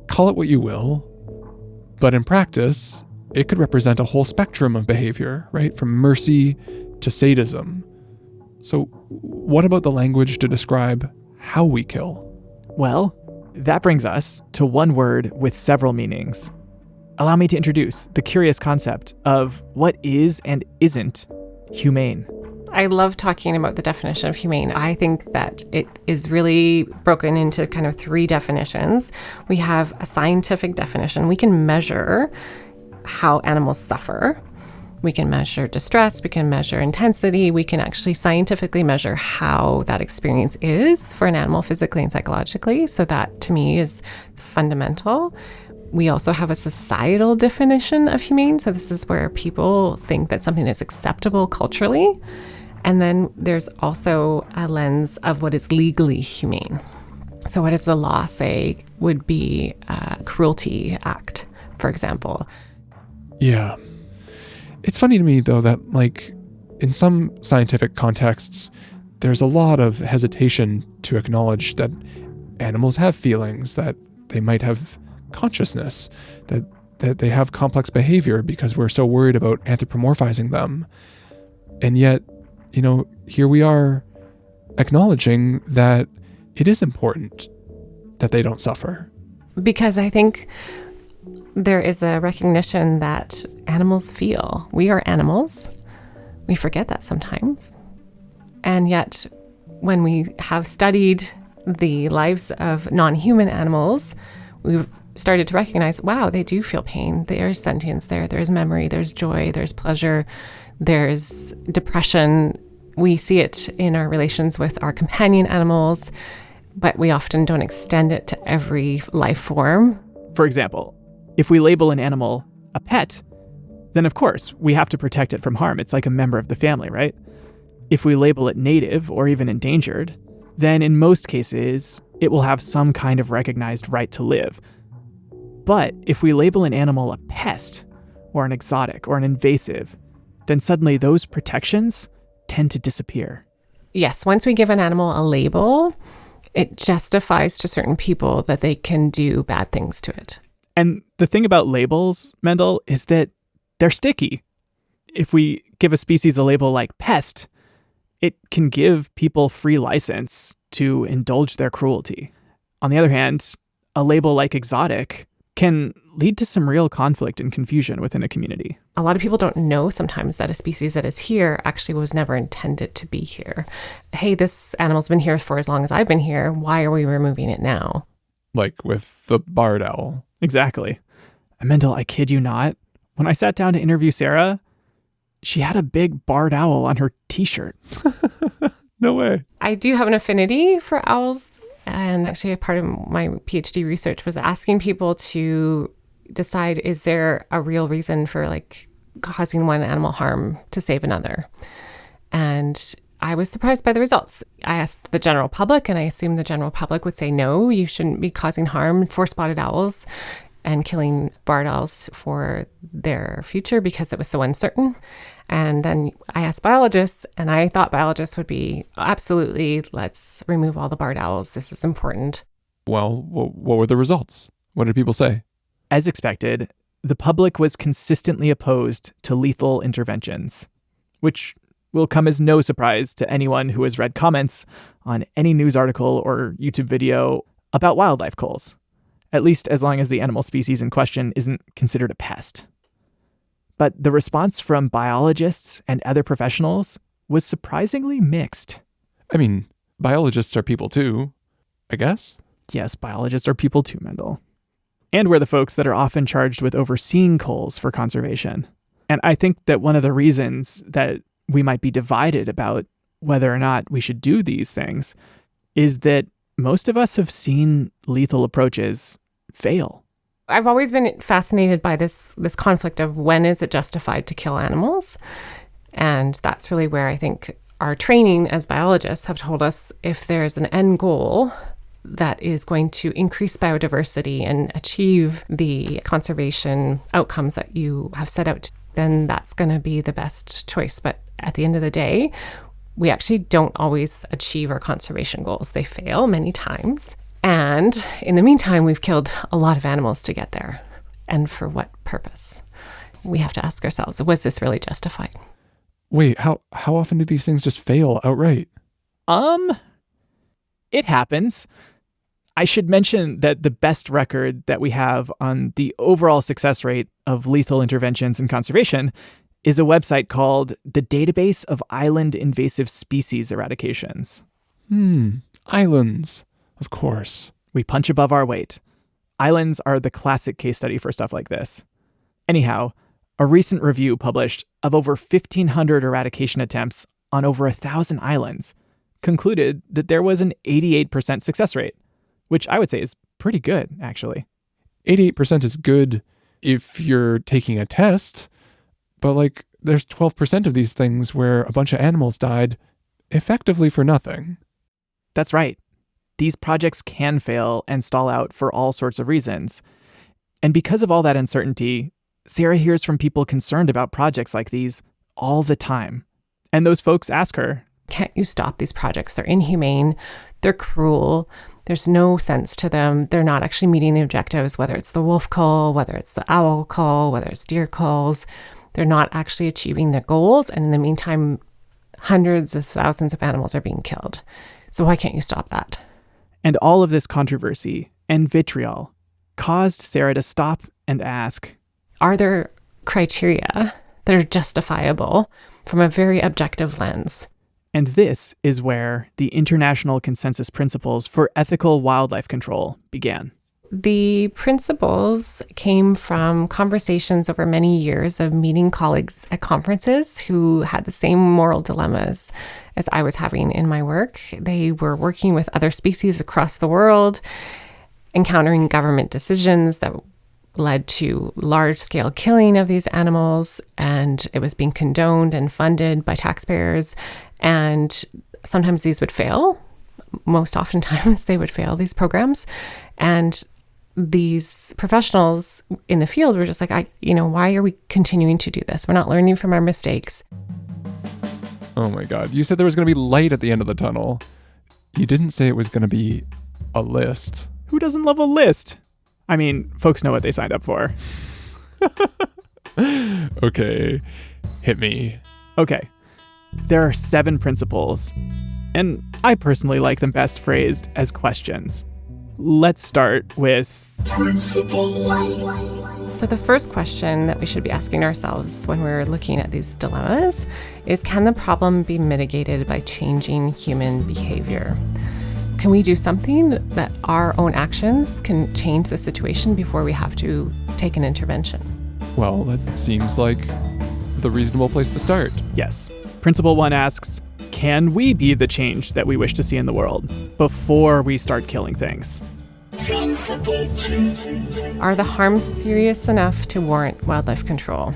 call it what you will, but in practice, it could represent a whole spectrum of behavior, right? From mercy to sadism. So what about the language to describe how we kill? Well, that brings us to one word with several meanings. Allow me to introduce the curious concept of what is and isn't humane. I love talking about the definition of humane. I think that it is really broken into kind of three definitions. We have a scientific definition. We can measure how animals suffer. We can measure distress, we can measure intensity, we can actually scientifically measure how that experience is for an animal physically and psychologically. So that, to me, is fundamental. We also have a societal definition of humane. So this is where people think that something is acceptable culturally. And then there's also a lens of what is legally humane. So what does the law say would be a cruelty act, for example? Yeah. It's funny to me, though, that, like, in some scientific contexts, there's a lot of hesitation to acknowledge that animals have feelings, that they might have consciousness, that they have complex behavior because we're so worried about anthropomorphizing them. And yet, you know, here we are acknowledging that it is important that they don't suffer. Because I think there is a recognition that animals feel. We are animals. We forget that sometimes. And yet, when we have studied the lives of non-human animals, we've started to recognize, wow, they do feel pain. There's sentience there. There's memory. There's joy. There's pleasure. There's depression. We see it in our relations with our companion animals, but we often don't extend it to every life form. For example, if we label an animal a pet, then of course we have to protect it from harm. It's like a member of the family, right? If we label it native or even endangered, then in most cases it will have some kind of recognized right to live. But if we label an animal a pest or an exotic or an invasive, then suddenly those protections tend to disappear. Yes, once we give an animal a label, it justifies to certain people that they can do bad things to it. And the thing about labels, Mendel, is that they're sticky. If we give a species a label like pest, it can give people free license to indulge their cruelty. On the other hand, a label like exotic can lead to some real conflict and confusion within a community. A lot of people don't know sometimes that a species that is here actually was never intended to be here. Hey, this animal's been here for as long as I've been here. Why are we removing it now? Like with the barred owl. Exactly. And Mendel, I kid you not, when I sat down to interview Sarah, she had a big barred owl on her t-shirt. No way. I do have an affinity for owls. And actually, a part of my PhD research was asking people to decide, is there a real reason for like causing one animal harm to save another? And I was surprised by the results. I asked the general public, and I assumed the general public would say, no, you shouldn't be causing harm for spotted owls and killing barred owls for their future because it was so uncertain. And then I asked biologists, and I thought biologists would be, absolutely, let's remove all the barred owls. This is important. Well, what were the results? What did people say? As expected, the public was consistently opposed to lethal interventions, which will come as no surprise to anyone who has read comments on any news article or YouTube video about wildlife culls, at least as long as the animal species in question isn't considered a pest. But the response from biologists and other professionals was surprisingly mixed. I mean, biologists are people too, I guess. Yes, biologists are people too, Mendel. And we're the folks that are often charged with overseeing culls for conservation. And I think that one of the reasons that we might be divided about whether or not we should do these things is that most of us have seen lethal approaches fail. I've always been fascinated by this conflict of when is it justified to kill animals? And that's really where I think our training as biologists have told us if there's an end goal that is going to increase biodiversity and achieve the conservation outcomes that you have set out, then that's going to be the best choice. But at the end of the day, we actually don't always achieve our conservation goals. They fail many times. And in the meantime, we've killed a lot of animals to get there. And for what purpose? We have to ask ourselves, was this really justified? Wait, how often do these things just fail outright? It happens. I should mention that the best record that we have on the overall success rate of lethal interventions in conservation is a website called the Database of Island Invasive Species Eradications. Islands. Of course. We punch above our weight. Islands are the classic case study for stuff like this. Anyhow, a recent review published of over 1,500 eradication attempts on over 1,000 islands concluded that there was an 88% success rate, which I would say is pretty good, actually. 88% is good if you're taking a test, but there's 12% of these things where a bunch of animals died effectively for nothing. That's right. These projects can fail and stall out for all sorts of reasons. And because of all that uncertainty, Sarah hears from people concerned about projects like these all the time. And those folks ask her, can't you stop these projects? They're inhumane. They're cruel. There's no sense to them. They're not actually meeting the objectives, whether it's the wolf cull, whether it's the owl cull, whether it's deer culls. They're not actually achieving their goals. And in the meantime, hundreds of thousands of animals are being killed. So why can't you stop that? And all of this controversy and vitriol caused Sarah to stop and ask, are there criteria that are justifiable from a very objective lens? And this is where the International Consensus Principles for Ethical Wildlife Control began. The principles came from conversations over many years of meeting colleagues at conferences who had the same moral dilemmas as I was having in my work. They were working with other species across the world, encountering government decisions that led to large-scale killing of these animals, and it was being condoned and funded by taxpayers. And sometimes these would fail. Most oftentimes they would fail, these programs. And these professionals in the field were just like, why are we continuing to do this? We're not learning from our mistakes. Oh my God. You said there was going to be light at the end of the tunnel. You didn't say it was going to be a list. Who doesn't love a list? I mean, folks know what they signed up for. Okay, hit me. Okay. There are 7 principles, and I personally like them best phrased as questions. Let's start with Principle 1. So the first question that we should be asking ourselves when we're looking at these dilemmas is, can the problem be mitigated by changing human behavior? Can we do something that our own actions can change the situation before we have to take an intervention? Well, that seems like the reasonable place to start. Yes. Principle 1 asks, can we be the change that we wish to see in the world before we start killing things? Principle 2. Are the harms serious enough to warrant wildlife control?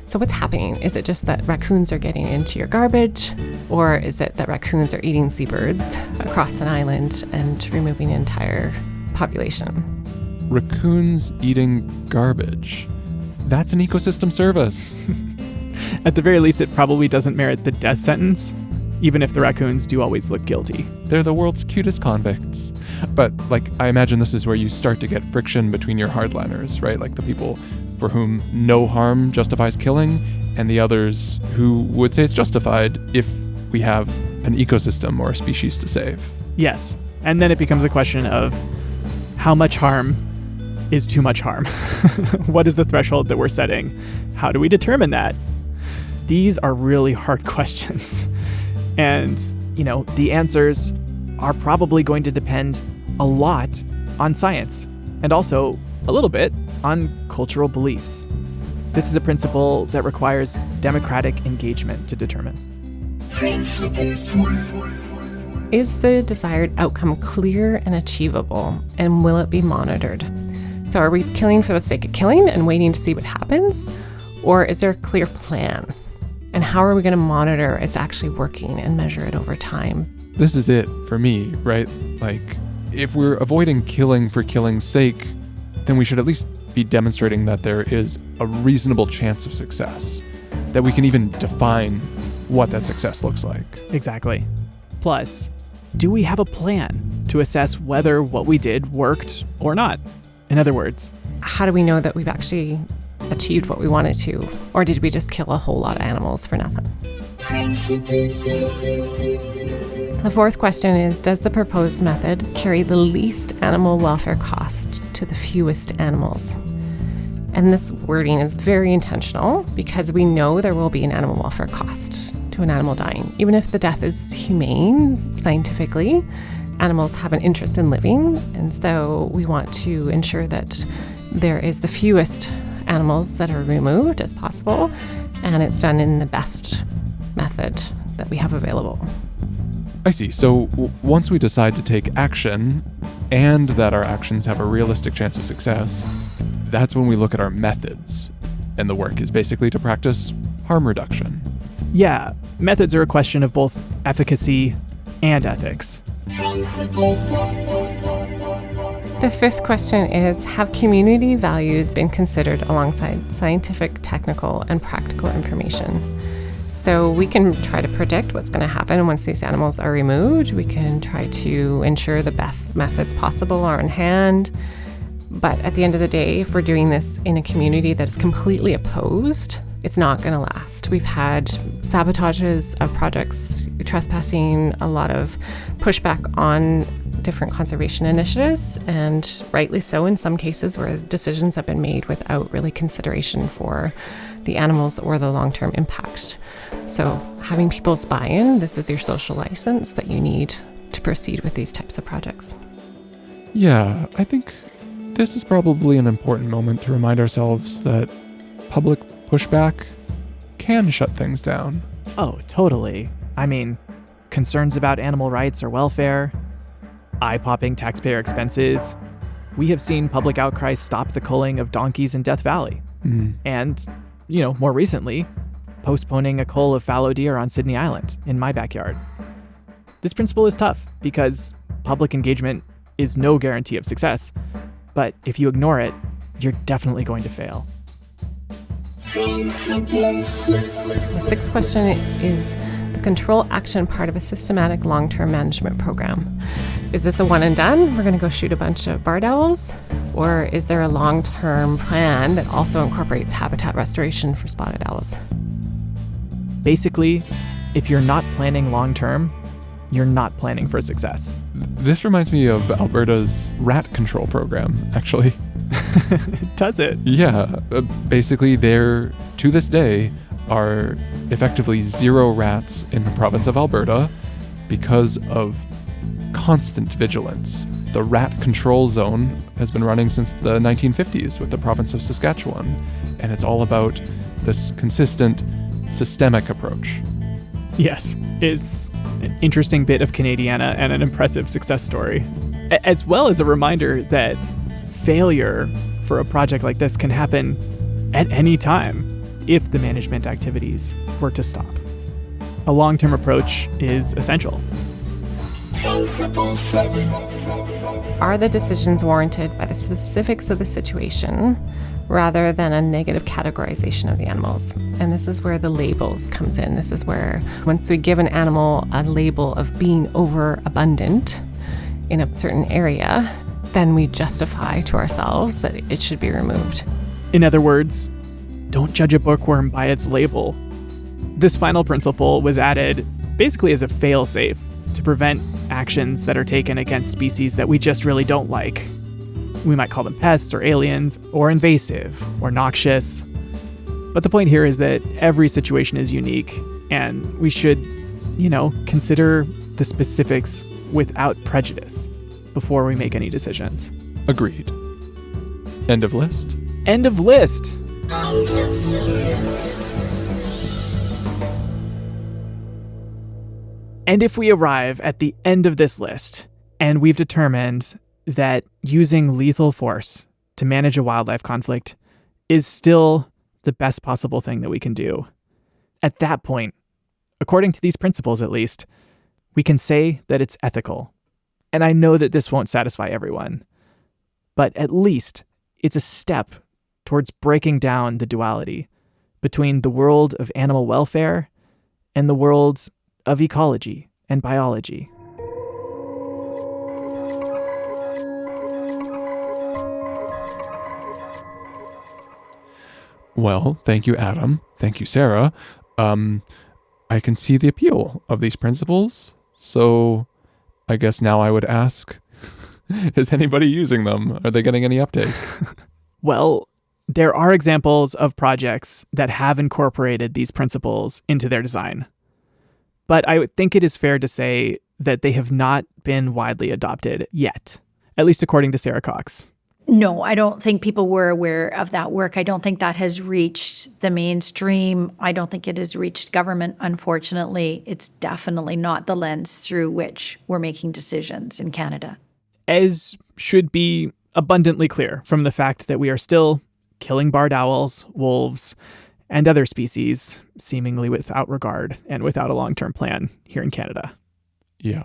So what's happening? Is it just that raccoons are getting into your garbage? Or is it that raccoons are eating seabirds across an island and removing an entire population? Raccoons eating garbage. That's an ecosystem service. At the very least, it probably doesn't merit the death sentence, even if the raccoons do always look guilty. They're the world's cutest convicts. But, I imagine this is where you start to get friction between your hardliners, right? Like the people for whom no harm justifies killing, and the others who would say it's justified if we have an ecosystem or a species to save. Yes. And then it becomes a question of how much harm is too much harm? What is the threshold that we're setting? How do we determine that? These are really hard questions. And, the answers are probably going to depend a lot on science and also a little bit on cultural beliefs. This is a principle that requires democratic engagement to determine. Principle 3. Is the desired outcome clear and achievable, and will it be monitored? So are we killing for the sake of killing and waiting to see what happens? Or is there a clear plan? And how are we going to monitor it's actually working and measure it over time? This is it for me, right? If we're avoiding killing for killing's sake, then we should at least be demonstrating that there is a reasonable chance of success, that we can even define what that success looks like. Exactly. Plus, do we have a plan to assess whether what we did worked or not? In other words, how do we know that we've actually achieved what we wanted to, or did we just kill a whole lot of animals for nothing? The fourth question is, does the proposed method carry the least animal welfare cost to the fewest animals? And this wording is very intentional because we know there will be an animal welfare cost to an animal dying. Even if the death is humane, scientifically, animals have an interest in living. And so we want to ensure that there is the fewest animals that are removed as possible, and it's done in the best method that we have available. I see. So once we decide to take action and that our actions have a realistic chance of success, that's when we look at our methods. And the work is basically to practice harm reduction. Yeah, methods are a question of both efficacy and ethics. The fifth question is, have community values been considered alongside scientific, technical, and practical information? So we can try to predict what's going to happen once these animals are removed. We can try to ensure the best methods possible are in hand. But at the end of the day, if we're doing this in a community that is completely opposed, it's not going to last. We've had sabotages of projects, trespassing, a lot of pushback on different conservation initiatives, and rightly so in some cases where decisions have been made without really consideration for the animals or the long-term impact. So having people's buy-in, this is your social license that you need to proceed with these types of projects. Yeah, I think this is probably an important moment to remind ourselves that public pushback can shut things down. Oh, totally. I mean, concerns about animal rights or welfare, eye-popping taxpayer expenses. We have seen public outcry stop the culling of donkeys in Death Valley. And, more recently, postponing a cull of fallow deer on Sydney Island in my backyard. This principle is tough because public engagement is no guarantee of success. But if you ignore it, you're definitely going to fail. The sixth question is the control action part of a systematic long-term management program. Is this a one and done? We're going to go shoot a bunch of barred owls? Or is there a long-term plan that also incorporates habitat restoration for spotted owls? Basically, if you're not planning long-term, you're not planning for success. This reminds me of Alberta's rat control program, actually. Does it? Yeah. Basically, there, to this day, are effectively 0 rats in the province of Alberta because of constant vigilance. The rat control zone has been running since the 1950s with the province of Saskatchewan, and it's all about this consistent, systemic approach. Yes, it's an interesting bit of Canadiana and an impressive success story, as well as a reminder that failure for a project like this can happen at any time if the management activities were to stop. A long-term approach is essential. Are the decisions warranted by the specifics of the situation rather than a negative categorization of the animals? And this is where the labels comes in. This is where once we give an animal a label of being overabundant in a certain area, then we justify to ourselves that it should be removed. In other words, don't judge a bookworm by its label. This final principle was added basically as a fail-safe to prevent actions that are taken against species that we just really don't like. We might call them pests or aliens or invasive or noxious. But the point here is that every situation is unique, and we should, consider the specifics without prejudice before we make any decisions. Agreed. End of list? End of list! And if we arrive at the end of this list, and we've determined that using lethal force to manage a wildlife conflict is still the best possible thing that we can do, at that point, according to these principles at least, we can say that it's ethical. And I know that this won't satisfy everyone, but at least it's a step towards breaking down the duality between the world of animal welfare and the worlds of ecology and biology. Well, thank you, Adam. Thank you, Sarah. I can see the appeal of these principles, so I guess now I would ask, is anybody using them? Are they getting any uptake? Well, There are examples of projects that have incorporated these principles into their design. But I would think it is fair to say that they have not been widely adopted yet, at least according to Sarah Cox. No, I don't think people were aware of that work. I don't think that has reached the mainstream. I don't think it has reached government, unfortunately. It's definitely not the lens through which we're making decisions in Canada. As should be abundantly clear from the fact that we are still killing barred owls, wolves, and other species, seemingly without regard and without a long-term plan here in Canada. Yeah.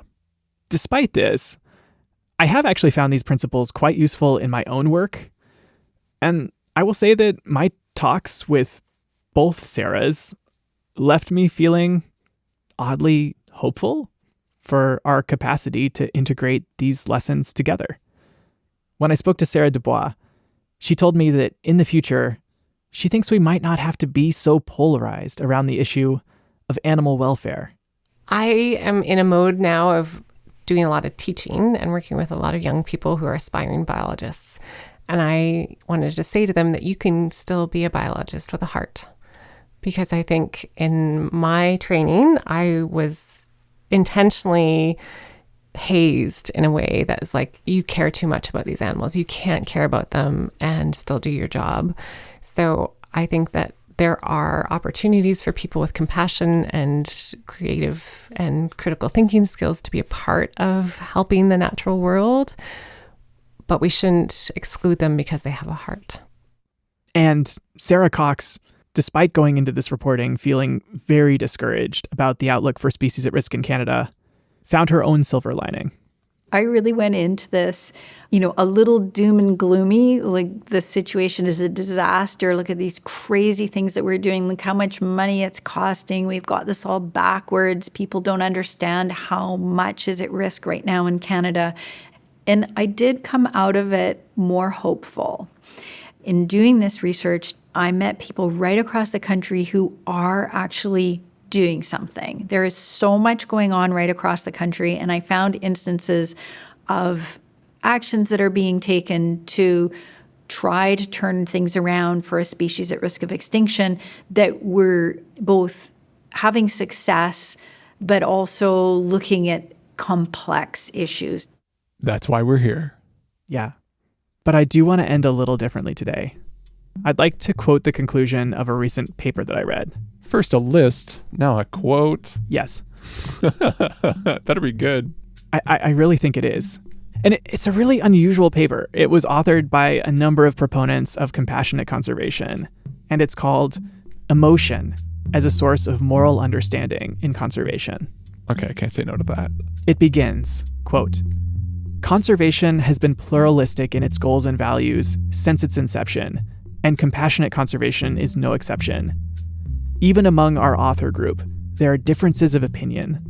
Despite this, I have actually found these principles quite useful in my own work. And I will say that my talks with both Sarahs left me feeling oddly hopeful for our capacity to integrate these lessons together. When I spoke to Sarah Dubois, she told me that in the future, she thinks we might not have to be so polarized around the issue of animal welfare. I am in a mode now of doing a lot of teaching and working with a lot of young people who are aspiring biologists. And I wanted to say to them that you can still be a biologist with a heart. Because I think in my training, I was intentionally hazed in a way that was like, you care too much about these animals. You can't care about them and still do your job. So I think that there are opportunities for people with compassion and creative and critical thinking skills to be a part of helping the natural world, but we shouldn't exclude them because they have a heart. And Sarah Cox, despite going into this reporting feeling very discouraged about the outlook for species at risk in Canada, found her own silver lining. I really went into this, a little doom and gloomy, like the situation is a disaster. Look at these crazy things that we're doing. Look how much money it's costing. We've got this all backwards. People don't understand how much is at risk right now in Canada. And I did come out of it more hopeful. In doing this research, I met people right across the country who are actually doing something. There is so much going on right across the country, and I found instances of actions that are being taken to try to turn things around for a species at risk of extinction that were both having success but also looking at complex issues. That's why we're here. Yeah. But I do want to end a little differently today. I'd like to quote the conclusion of a recent paper that I read. First a list, now a quote. Yes. Better be good. I really think it is. And it's a really unusual paper. It was authored by a number of proponents of compassionate conservation, and it's called Emotion as a Source of Moral Understanding in Conservation. Okay, I can't say no to that. It begins, quote, "Conservation has been pluralistic in its goals and values since its inception, and compassionate conservation is no exception. Even among our author group, there are differences of opinion.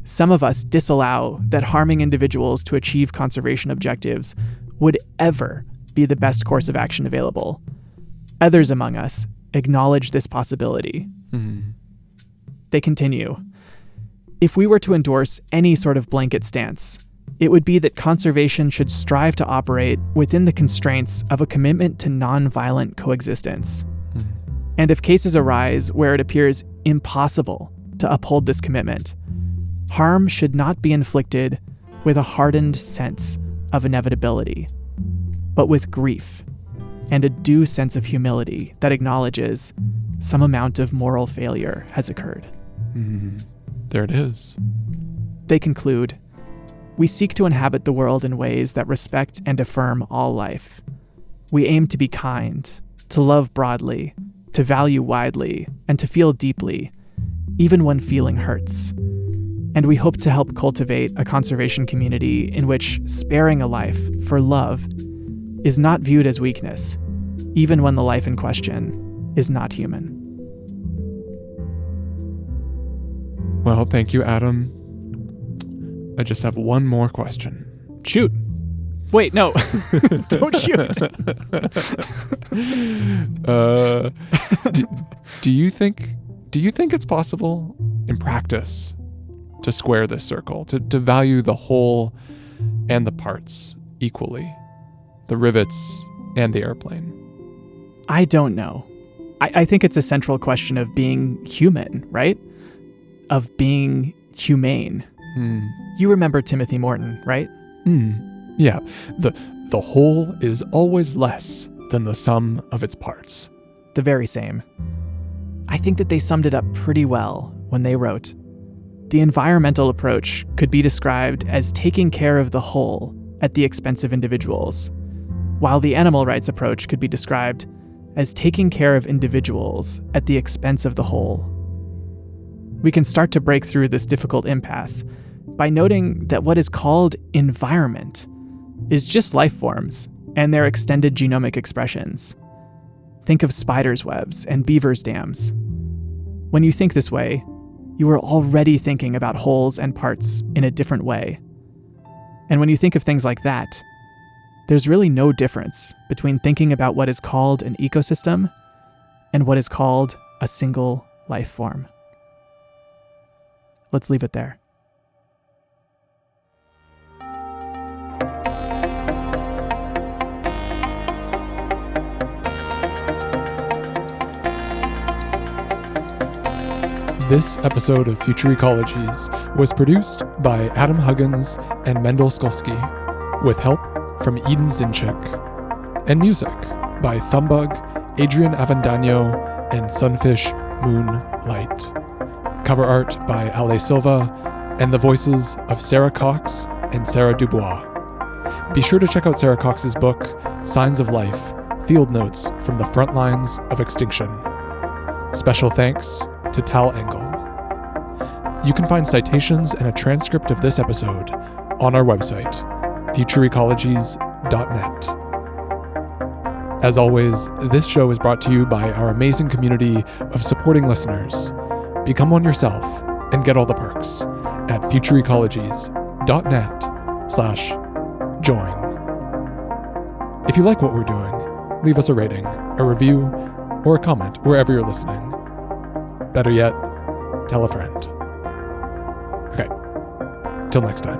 Some of us disallow that harming individuals to achieve conservation objectives would ever be the best course of action available. Others among us acknowledge this possibility." Mm-hmm. They continue, "If we were to endorse any sort of blanket stance, it would be that conservation should strive to operate within the constraints of a commitment to nonviolent coexistence. Mm-hmm. And if cases arise where it appears impossible to uphold this commitment, harm should not be inflicted with a hardened sense of inevitability, but with grief and a due sense of humility that acknowledges some amount of moral failure has occurred." Mm-hmm. There it is. They conclude, "We seek to inhabit the world in ways that respect and affirm all life. We aim to be kind, to love broadly, to value widely, and to feel deeply, even when feeling hurts. And we hope to help cultivate a conservation community in which sparing a life for love is not viewed as weakness, even when the life in question is not human." Well, thank you, Adam. I just have one more question. Shoot. Wait, no. Don't shoot. Do you think it's possible in practice to square this circle, to value the whole and the parts equally, the rivets and the airplane? I don't know. I think it's a central question of being human, right? Of being humane. You remember Timothy Morton, right? Yeah. The whole is always less than the sum of its parts. The very same. I think that they summed it up pretty well when they wrote, "The environmental approach could be described as taking care of the whole at the expense of individuals, while the animal rights approach could be described as taking care of individuals at the expense of the whole." We can start to break through this difficult impasse by noting that what is called environment is just life forms and their extended genomic expressions. Think of spiders' webs and beavers' dams. When you think this way, you are already thinking about wholes and parts in a different way. And when you think of things like that, there's really no difference between thinking about what is called an ecosystem and what is called a single life form. Let's leave it there. This episode of Future Ecologies was produced by Adam Huggins and Mendel Skolsky, with help from Eden Zinchik, and music by Thumbug, Adrian Avendano, and Sunfish Moonlight. Cover art by Ale Silva, and the voices of Sarah Cox and Sarah Dubois. Be sure to check out Sarah Cox's book, Signs of Life, Field Notes from the Front Lines of Extinction. Special thanks to Tal Engel. You can find citations and a transcript of this episode on our website, futureecologies.net. As always, this show is brought to you by our amazing community of supporting listeners. Become one yourself and get all the perks at futureecologies.net/join. If you like what we're doing, leave us a rating, a review, or a comment wherever you're listening. Better yet, tell a friend. Okay, till next time.